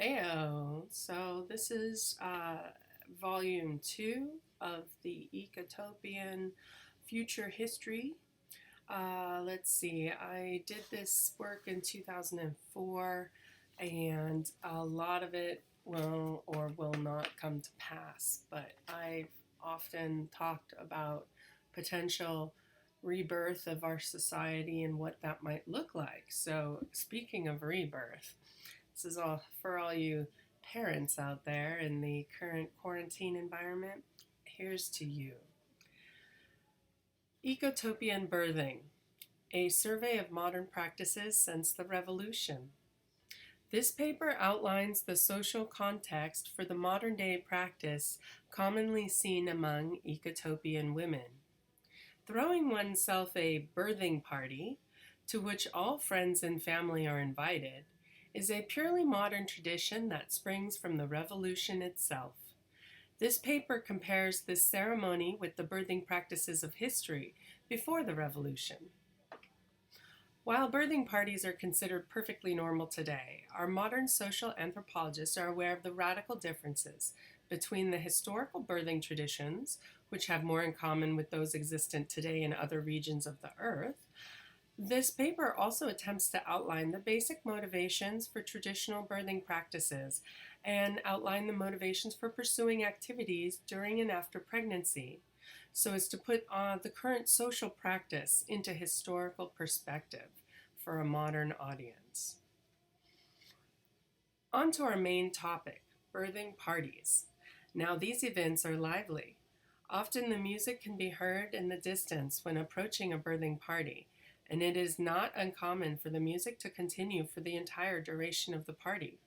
Heyo. So this is volume 2 of the Ecotopian Future History. Let's see, I did this work in 2004 and a lot of it will or will not come to pass, but I've often talked about potential rebirth of our society and what that might look like. So speaking of rebirth, this is all for all you parents out there in the current quarantine environment. Here's to you. Ecotopian Birthing, a survey of modern practices since the revolution. This paper outlines the social context for the modern day practice commonly seen among Ecotopian women. Throwing oneself a birthing party, to which all friends and family are invited, is a purely modern tradition that springs from the revolution itself. This paper compares this ceremony with the birthing practices of history before the revolution. While birthing parties are considered perfectly normal today, our modern social anthropologists are aware of the radical differences between the historical birthing traditions, which have more in common with those existent today in other regions of the earth. This paper also attempts to outline the basic motivations for traditional birthing practices and outline the motivations for pursuing activities during and after pregnancy, so as to put the current social practice into historical perspective for a modern audience. On to our main topic, birthing parties. Now these events are lively. Often the music can be heard in the distance when approaching a birthing party, and it is not uncommon for the music to continue for the entire duration of the party.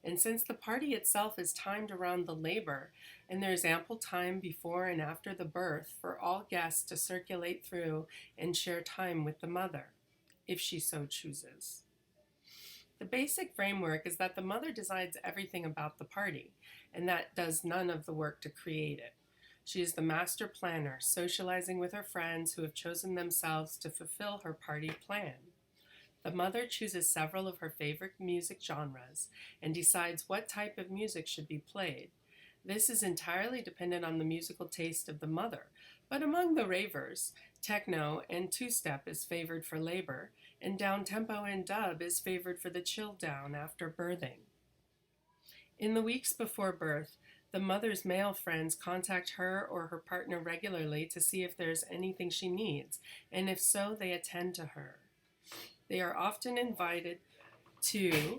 And since the party itself is timed around the labor, and there is ample time before and after the birth for all guests to circulate through and share time with the mother, if she so chooses. The basic framework is that the mother decides everything about the party, and that does none of the work to create it. She is the master planner, socializing with her friends who have chosen themselves to fulfill her party plan. The mother chooses several of her favorite music genres and decides what type of music should be played. This is entirely dependent on the musical taste of the mother, but among the ravers, techno and two-step is favored for labor, and down-tempo and dub is favored for the chill down after birthing. In the weeks before birth, the mother's male friends contact her or her partner regularly to see if there's anything she needs, and if so, they attend to her. They are often invited to